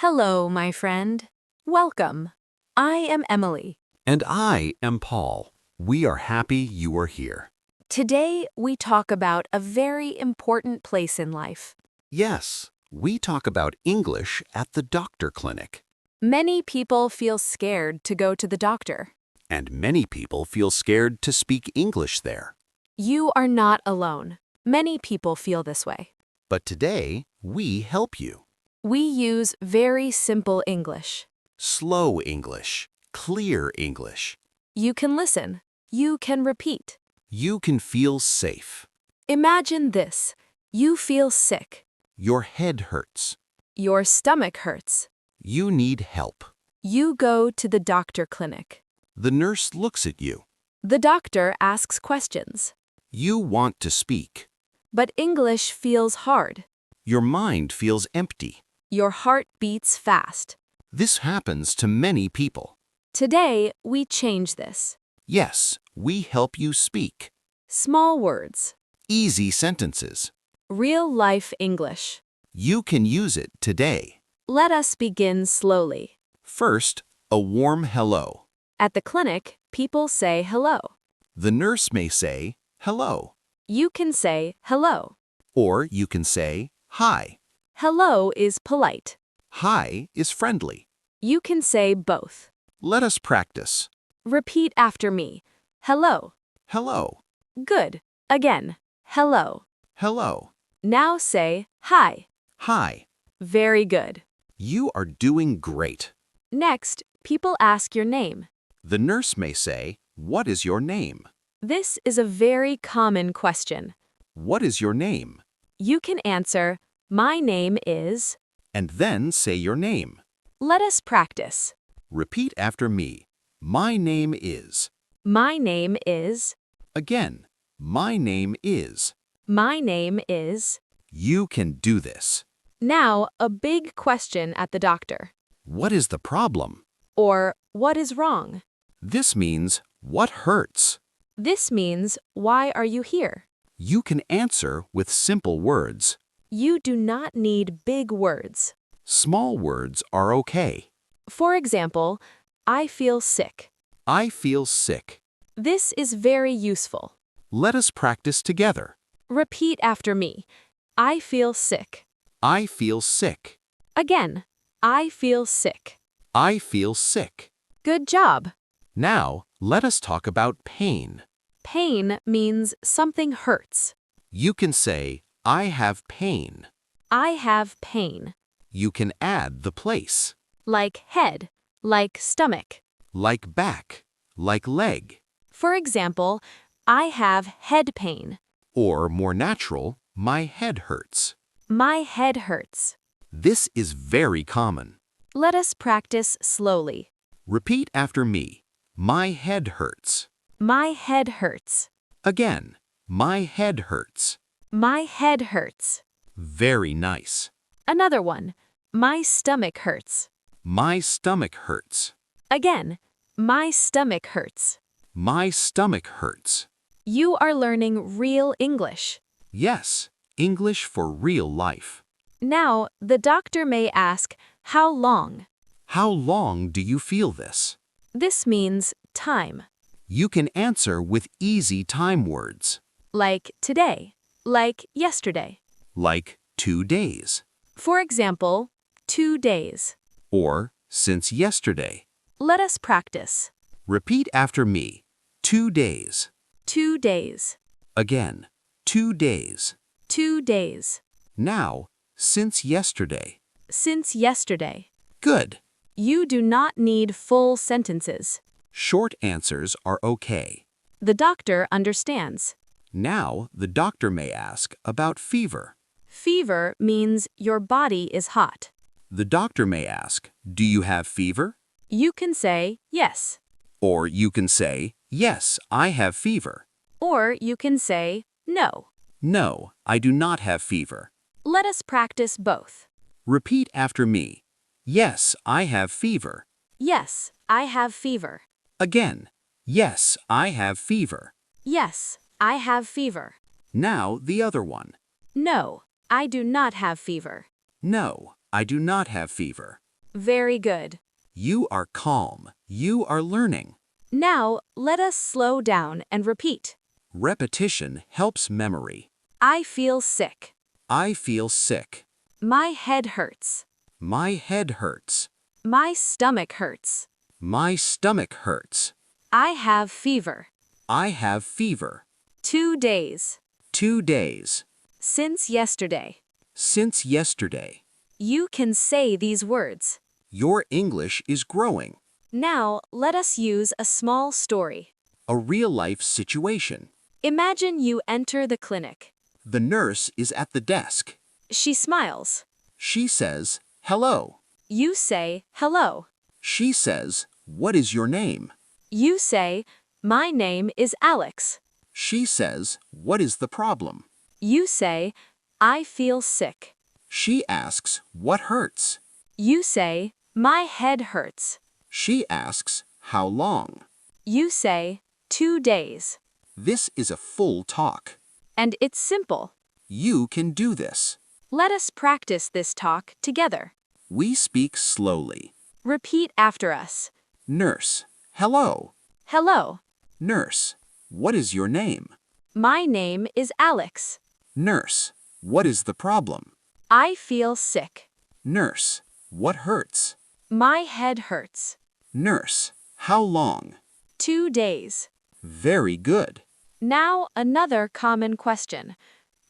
Hello, my friend. Welcome. I am Emily. And I am Paul. We are happy you are here. Today, we talk about a very important place in life. Yes, we talk about English at the doctor clinic. Many people feel scared to go to the doctor. And many people feel scared to speak English there. You are not alone. Many people feel this way. But today, we help you. We use very simple English. Slow English, clear English. You can listen. You can repeat. You can feel safe. Imagine this. You feel sick. Your head hurts. Your stomach hurts. You need help. You go to the doctor clinic. The nurse looks at you. The doctor asks questions. You want to speak. But English feels hard. Your mind feels empty. Your heart beats fast. This happens to many people. Today, we change this. Yes, we help you speak. Small words. Easy sentences. Real-life English. You can use it today. Let us begin slowly. First, a warm hello. At the clinic, people say hello. The nurse may say, hello. You can say hello. Or you can say, hi. Hello is polite. Hi is friendly. You can say both. Let us practice. Repeat after me. Hello. Hello. Good. Again. Hello. Hello. Now say hi. Hi. Very good. You are doing great. Next, people ask your name. The nurse may say, what is your name? This is a very common question. What is your name? You can answer, my name is. And then say your name. Let us practice. Repeat after me. My name is. My name is. Again, my name is. My name is. You can do this. Now, a big question at the doctor. What is the problem? Or, what is wrong? This means, what hurts? This means, why are you here? You can answer with simple words. You do not need big words. Small words are okay. For example, I feel sick. I feel sick. This is very useful. Let us practice together. Repeat after me. I feel sick. I feel sick. Again, I feel sick. I feel sick. Good job. Now, let us talk about pain. Pain means something hurts. You can say, I have pain. I have pain. You can add the place. Like head, like stomach. Like back, like leg. For example, I have head pain. Or more natural, my head hurts. My head hurts. This is very common. Let us practice slowly. Repeat after me. My head hurts. My head hurts. Again, my head hurts. My head hurts. Very nice. Another one. My stomach hurts. My stomach hurts. Again, my stomach hurts. My stomach hurts. You are learning real English. Yes, English for real life. Now, the doctor may ask, how long? How long do you feel this? This means time. You can answer with easy time words. Like today. Like yesterday. Like 2 days. For example, 2 days. Or since yesterday. Let us practice. Repeat after me. 2 days. 2 days. Again, 2 days. 2 days. Now, since yesterday. Since yesterday. Good. You do not need full sentences. Short answers are okay. The doctor understands. Now, the doctor may ask about fever. Fever means your body is hot. The doctor may ask, do you have fever? You can say yes. Or you can say, yes, I have fever. Or you can say no. No, I do not have fever. Let us practice both. Repeat after me. Yes, I have fever. Yes, I have fever. Again, yes, I have fever. Yes, I have fever. Now the other one. No, I do not have fever. No, I do not have fever. Very good. You are calm. You are learning. Now, let us slow down and repeat. Repetition helps memory. I feel sick. I feel sick. My head hurts. My head hurts. My stomach hurts. My stomach hurts. I have fever. I have fever. 2 days. 2 days. Since yesterday. Since yesterday. You can say these words. Your English is growing. Now, let us use a small story. A real-life situation. Imagine you enter the clinic. The nurse is at the desk. She smiles. She says, "Hello." You say, hello. She says, "What is your name?" You say, my name is Alex. She says, "What is the problem?" You say, I feel sick. She asks, "What hurts?" You say, my head hurts. She asks, "How long?" You say, 2 days. This is a full talk. And it's simple. You can do this. Let us practice this talk together. We speak slowly. Repeat after us. Nurse, hello. Hello. Nurse, what is your name? My name is Alex. Nurse, what is the problem? I feel sick. Nurse, what hurts? My head hurts. Nurse, how long? 2 days. Very good. Now another common question.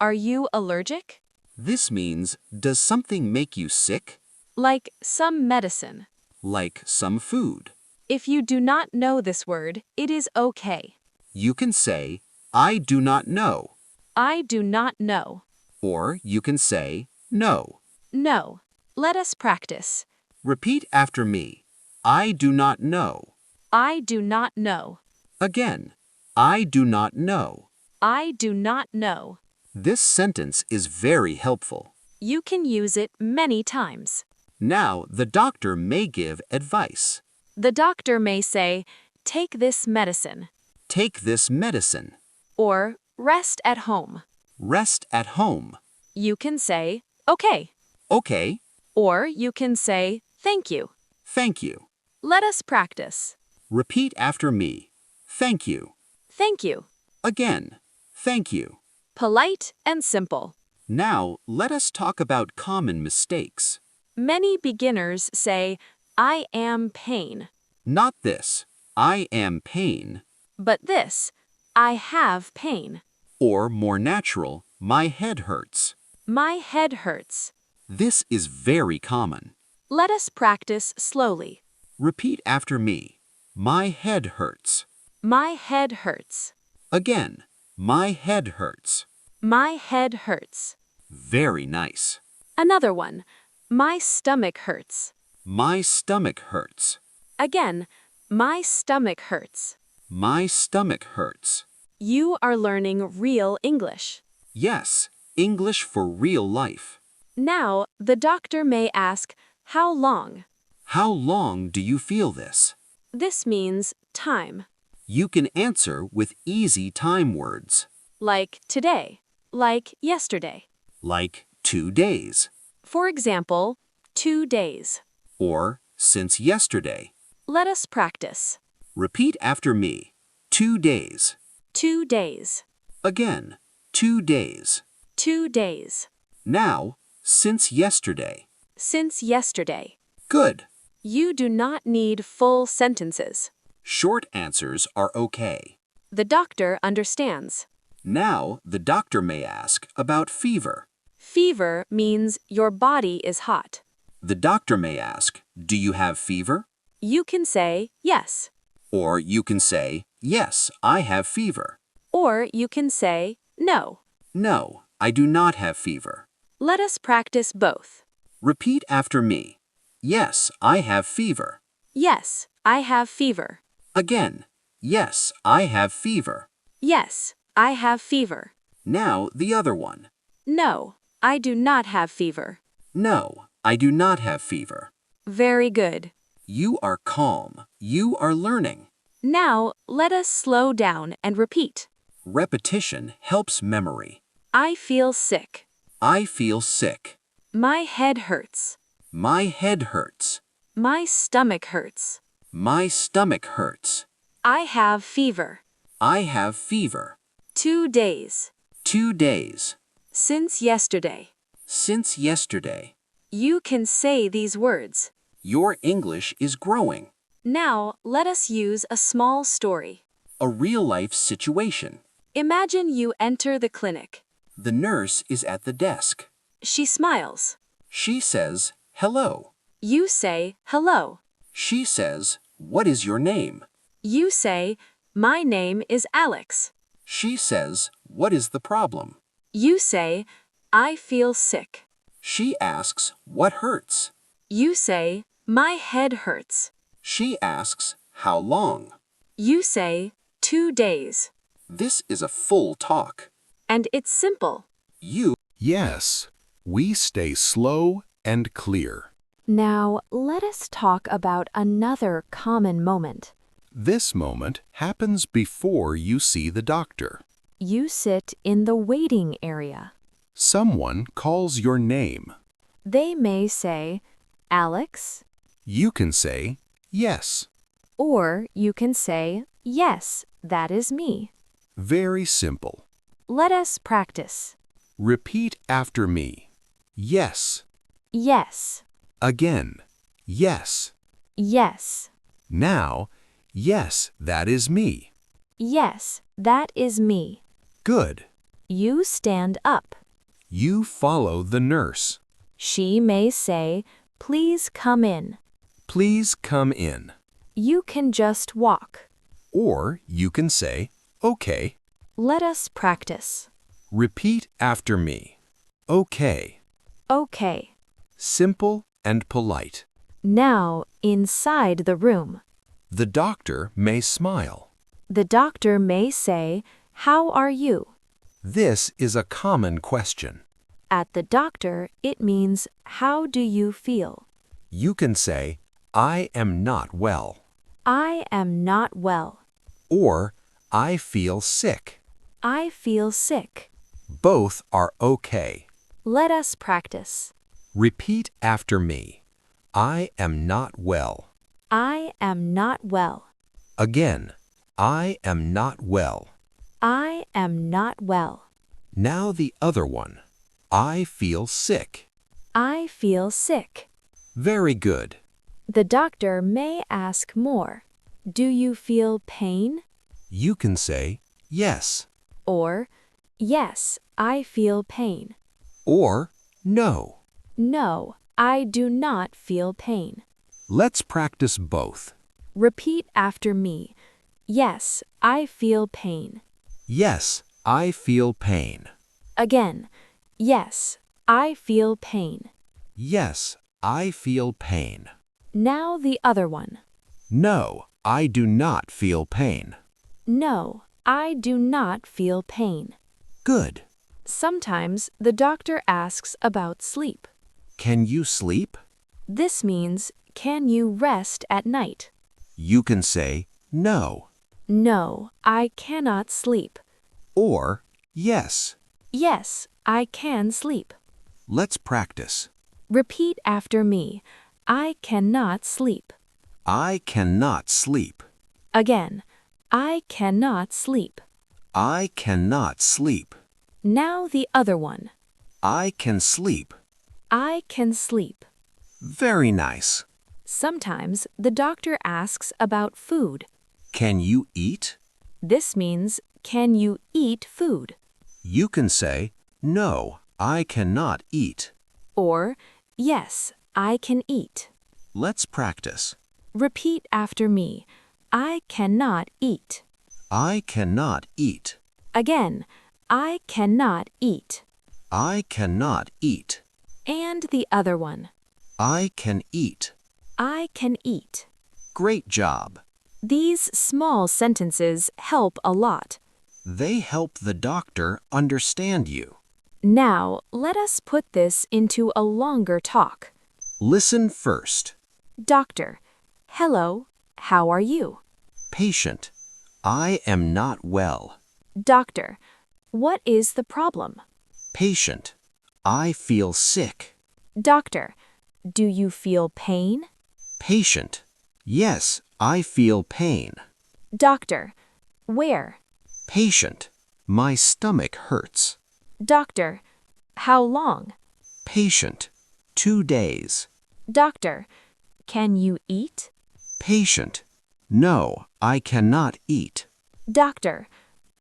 Are you allergic? This means, does something make you sick? Like some medicine. Like some food. If you do not know this word, it is okay. You can say, I do not know. I do not know. Or you can say, no. No. Let us practice. Repeat after me. I do not know. I do not know. Again, I do not know. I do not know. This sentence is very helpful. You can use it many times. Now, the doctor may give advice. The doctor may say, take this medicine. Take this medicine. Or rest at home. Rest at home. You can say, okay. Okay. Or you can say, thank you. Thank you. Let us practice. Repeat after me. Thank you. Thank you. Again. Thank you. Polite and simple. Now, let us talk about common mistakes. Many beginners say, I am pain. Not this, I am pain. But this, I have pain. Or more natural, my head hurts. My head hurts. This is very common. Let us practice slowly. Repeat after me. My head hurts. My head hurts. Again, my head hurts. My head hurts. Very nice. Another one. My stomach hurts. My stomach hurts. Again, my stomach hurts. My stomach hurts. You are learning real English. Yes, English for real life. Now, the doctor may ask, how long? How long do you feel this? This means time. You can answer with easy time words. Like today. Like yesterday. Like 2 days. For example, 2 days. Or since yesterday. Let us practice. Repeat after me. 2 days. 2 days. Again, 2 days. 2 days. Now, since yesterday. Since yesterday. Good. You do not need full sentences. Short answers are okay. The doctor understands. Now, the doctor may ask about fever. Fever means your body is hot. The doctor may ask, do you have fever? You can say yes. Or you can say, yes, I have fever. Or you can say no. No, I do not have fever. Let us practice both. Repeat after me. Yes, I have fever. Yes, I have fever. Again, yes, I have fever. Yes, I have fever. Now the other one. No, I do not have fever. No, I do not have fever. Very good. You are calm. You are learning. Now, let us slow down and repeat. Repetition helps memory. I feel sick. I feel sick. My head hurts. My head hurts. My stomach hurts. My stomach hurts. I have fever. I have fever. 2 days. 2 days. Since yesterday. Since yesterday. You can say these words. Your English is growing. Now, let us use a small story. A real-life situation. Imagine you enter the clinic. The nurse is at the desk. She smiles. She says, "Hello." You say, hello. She says, "What is your name?" You say, my name is Alex. She says, "What is the problem?" You say, I feel sick. She asks, "What hurts?" You say, my head hurts. She asks, "How long?" You say, 2 days. This is a full talk. And it's simple. Yes, we stay slow and clear. Now, let us talk about another common moment. This moment happens before you see the doctor. You sit in the waiting area. Someone calls your name. They may say, Alex, You can say, "Yes." or you can say, yes, that is me. Very simple. Let us practice. Repeat after me. Yes. Yes, Again. Yes. yes, Now, yes, that is me. yes, that is me. Good. You stand up. You follow the nurse. She may say, please come in. Please come in. You can just walk. Or you can say, "Okay." Let us practice. Repeat after me. Okay. Okay. Simple and polite. Now, inside the room. The doctor may smile. The doctor may say, how are you? This is a common question. At the doctor, it means, how do you feel? You can say, "I am not well." I am not well. Or, "I feel sick." I feel sick. Both are okay. Let us practice. Repeat after me. I am not well. I am not well. Again, I am not well. I am not well. Now the other one. I feel sick. I feel sick. Very good. The doctor may ask more. Do you feel pain? You can say, "Yes." Or, yes, I feel pain. Or, "No." No, I do not feel pain. Let's practice both. Repeat after me. Yes, I feel pain. Yes, I feel pain. Again, yes, I feel pain. Yes, I feel pain. Now the other one. No, I do not feel pain. No, I do not feel pain. Good. Sometimes the doctor asks about sleep. Can you sleep? This means, can you rest at night? You can say, "No." No, I cannot sleep. Or, "Yes." Yes, I can sleep. Let's practice. Repeat after me. I cannot sleep. I cannot sleep. Again, I cannot sleep. I cannot sleep. Now the other one. I can sleep. I can sleep. Very nice. Sometimes the doctor asks about food. Can you eat? This means, can you eat food? You can say, "No, I cannot eat." Or, yes, I can eat. Let's practice. Repeat after me. I cannot eat. I cannot eat. Again, I cannot eat. I cannot eat. And the other one. I can eat. I can eat. Great job. These small sentences help a lot. They help the doctor understand you. Now, let us put this into a longer talk. Listen first. Doctor, hello, how are you? Patient, I am not well. Doctor, what is the problem? Patient, I feel sick. Doctor, do you feel pain? Patient. Yes, I feel pain. Doctor. Where? Patient. My stomach hurts. Doctor. How long? Patient. 2 days. Doctor. Can you eat? Patient. No, I cannot eat. Doctor.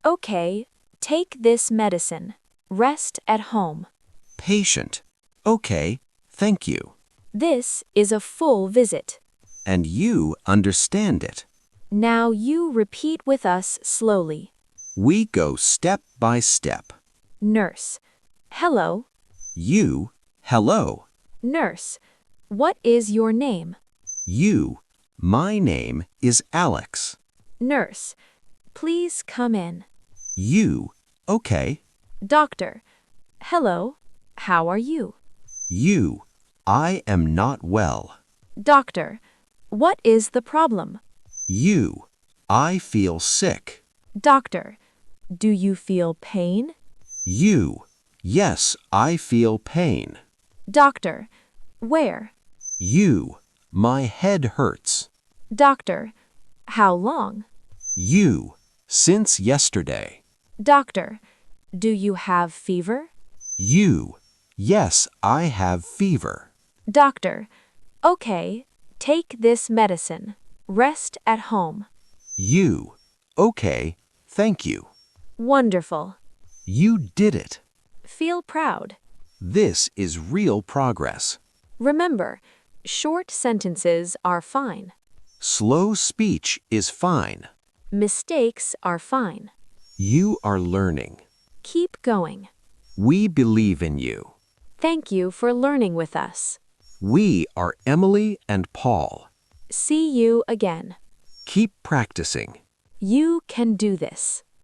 Okay, take this medicine. Rest at home. Patient. Okay, thank you. This is a full visit. And you understand it. Now you repeat with us slowly. We go step by step. Nurse. Hello. You, hello. Nurse. What is your name? You, my name is Alex. Nurse. Please come in. You, okay. Doctor. Hello. How are you? You, I am not well. Doctor. What is the problem? You, I feel sick. Doctor. Do you feel pain? You, yes, I feel pain. Doctor. Where? You, my head hurts. Doctor. How long? You, since yesterday. Doctor. Do you have fever? You, yes, I have fever. Doctor. Okay, take this medicine. Rest at home. You, okay, thank you. Wonderful. You did it. Feel proud. This is real progress. Remember, short sentences are fine. Slow speech is fine. Mistakes are fine. You are learning. Keep going. We believe in you. Thank you for learning with us. We are Emily and Paul. See you again. Keep practicing. You can do this.